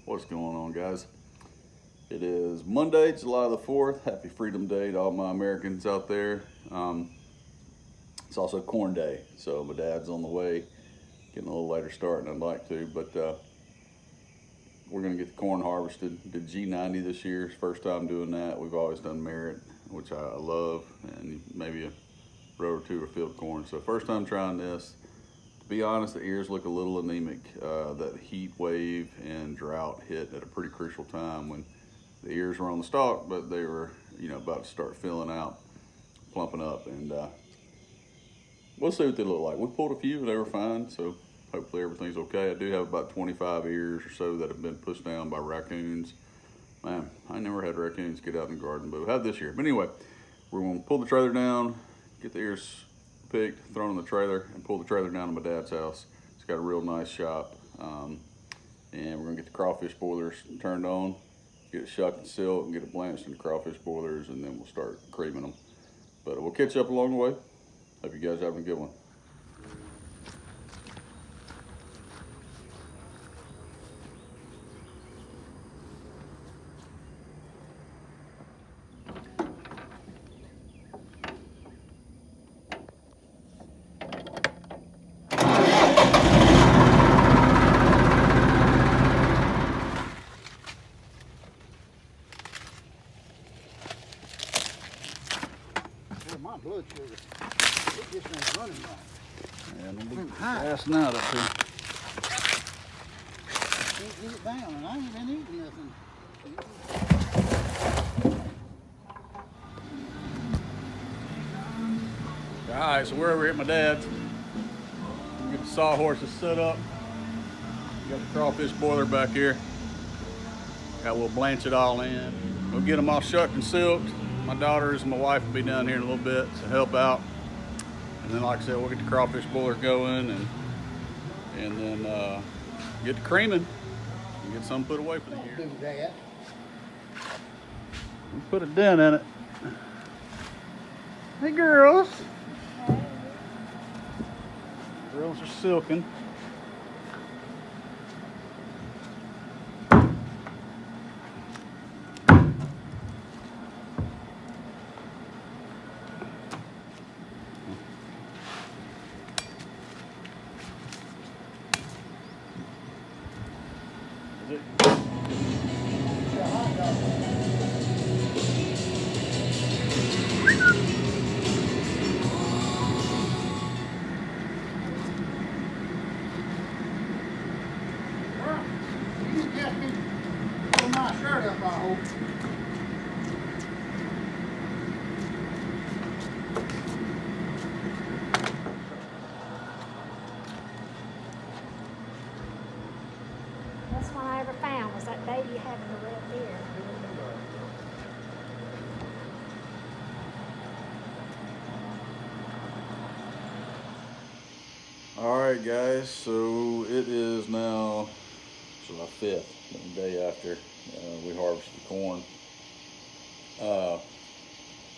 What's going on, guys? It is Monday, July the 4th. Happy Freedom Day to all my Americans out there. It's also Corn Day, so my dad's on the way. Getting a little later start than I'd like to, but we're going to get the corn harvested. Did G90 this year. First time doing that. We've always done Merit, which I love, and maybe a row or two of field corn. So first time trying this. To be honest, the ears look a little anemic. That heat wave and drought hit at a pretty crucial time when the ears were on the stalk, but they were, about to start filling out, plumping up, and we'll see what they look like. We pulled a few, and they were fine, so hopefully everything's okay. I do have about 25 ears or so that have been pushed down by raccoons. Man, I never had raccoons get out in the garden, but we have this year. But anyway, we're gonna pull the trailer down, get the ears picked, thrown in the trailer, and pull the trailer down to my dad's house. It's got a real nice shop, and we're gonna get the crawfish boilers turned on, get it shucked and sealed, and get it blanched in the crawfish boilers, and then we'll start creaming them. But we'll catch up along the way. Hope you guys having a good one. My blood sugar, it just ain't running right. And we'll be passing out up here. Can't get it down, and I ain't been eating nothing. All right, so we're over here at my dad's. We get the sawhorses set up. Got the crawfish boiler back here. We'll blanch it all in. We'll get them all shucked and silked. My daughters and my wife will be down here in a little bit to help out. And then, like I said, we'll get the crawfish boiler going and then get the creaming and get some put away for the year. Do that. We put a dent in it. Hey, girls. Girls are silking. You just can pull my shirt up, I hope. That's one I ever found, was that baby having a red deer. All right, guys, so it is now July 5th, the day after we harvested the corn.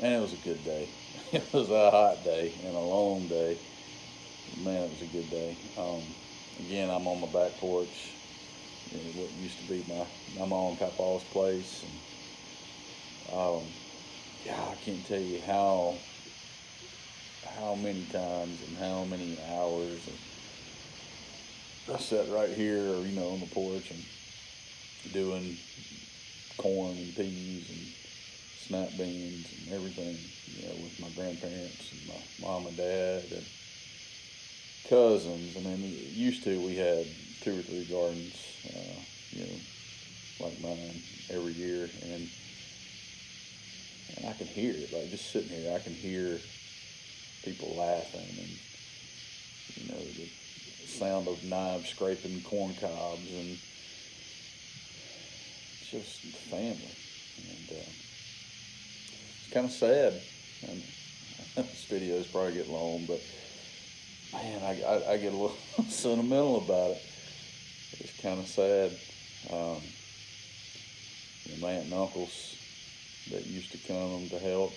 Man, it was a good day. It was a hot day and a long day. Man, it was a good day. Again, I'm on my back porch, what used to be my mom and papa's place. And, yeah, I can't tell you how many times and how many hours I sat right here, on the porch and doing corn and peas and snap beans and everything, with my grandparents and my mom and dad and cousins. I mean, used to we had 2 or 3 gardens, like mine every year, and I can hear it, like just sitting here, I can hear people laughing and, the sound of knives scraping corn cobs and just family. And it's kind of sad. And this video is probably getting long, but man, I get a little sentimental about it. It's kind of sad. My aunt and uncles that used to come to help,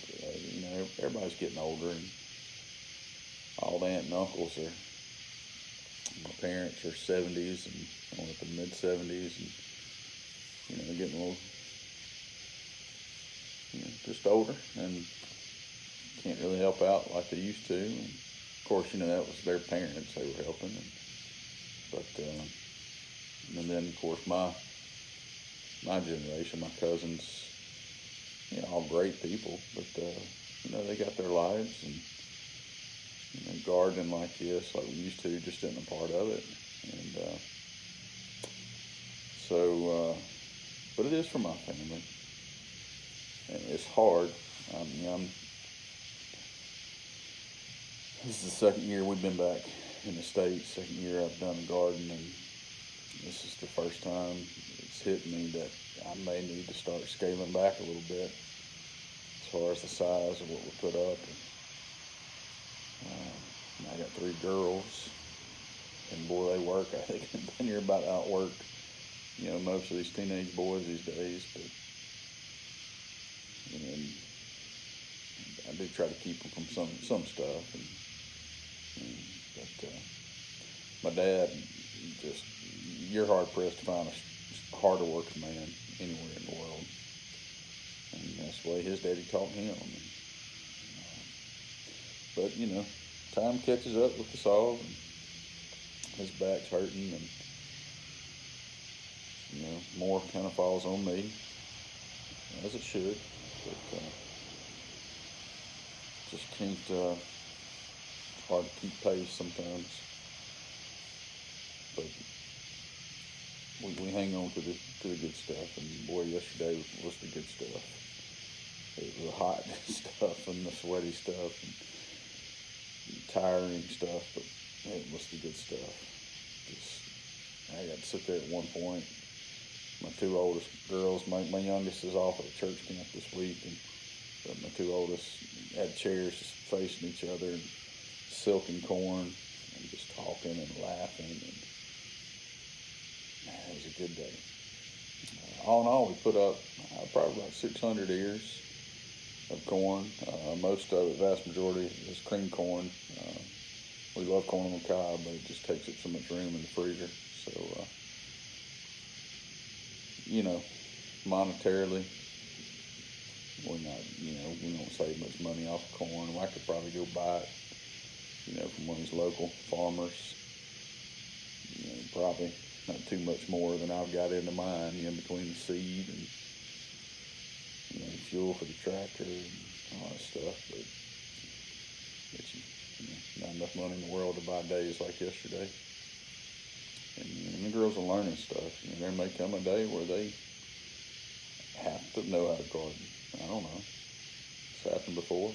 everybody's getting older, and all the aunt and uncles are, my parents are 70s and on at the mid 70s, and you know, getting a little, you know, just older and can't really help out like they used to. And of course, you know, that was their parents, they were helping. And then of course my generation, my cousins, you know, all great people, but you know, they got their lives, and you know, gardening like this, like we used to, just isn't a part of it. And but it is for my family, and it's hard. You know, this is the second year we've been back in the States, second year I've done a garden, and this is the first time it's hit me that I may need to start scaling back a little bit as far as the size of what we put up. And I got 3 girls, and boy, they work. I think I've been here about outworked, you know, most of these teenage boys these days. But you know, I do try to keep them from some stuff. But my dad, just, you're hard pressed to find a harder working man anywhere in the world, and that's the way his daddy taught him. But you know, time catches up with us all, and his back's hurting, and you know, more kind of falls on me, as it should. But just can't. It's hard to keep pace sometimes. But we hang on to the good stuff, and boy, yesterday was the good stuff. It was the hot stuff and the sweaty stuff and tiring stuff, but it was the good stuff. I got to sit there at one point. My 2 oldest girls, my youngest is off at a church camp this week, but my 2 oldest had chairs just facing each other and silking corn and just talking and laughing, and man, it was a good day. All in all, we put up probably about 600 ears of corn. Most of it, vast majority, is cream corn. We love corn on the cob, but it just takes up so much room in the freezer. So, you know, monetarily, we're not, you know, we don't save much money off of corn. I could probably go buy it, you know, from one of these local farmers. You know, probably not too much more than I've got into mine, you know, between the seed and, you know, fuel for the tractor and all that stuff. But you know, not enough money in the world to buy days like yesterday. And the girls are learning stuff. You know, there may come a day where they have to know how to garden. I don't know. It's happened before.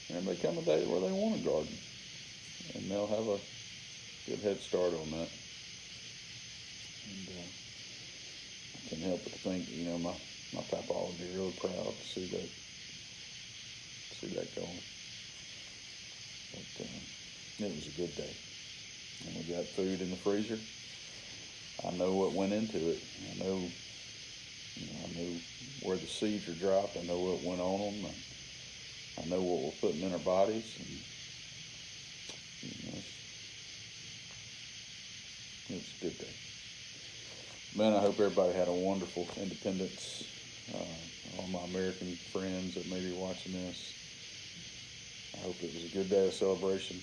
And there may come a day where they want to garden, and they'll have a good head start on that. And I can't help but to think, you know, my papa would be really proud to see that going. But it was a good day. And we got food in the freezer. I know what went into it. I know where the seeds are dropped. I know what went on them. I know what we're putting in our bodies. And, you know, it was a good day. Man, I hope everybody had a wonderful Independence. All my American friends that may be watching this, I hope it was a good day of celebration.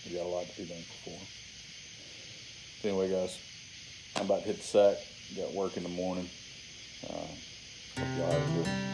We got a lot to be thankful for. Anyway, guys, I'm about to hit the sack. Got work in the morning. Hope y'all have a good one.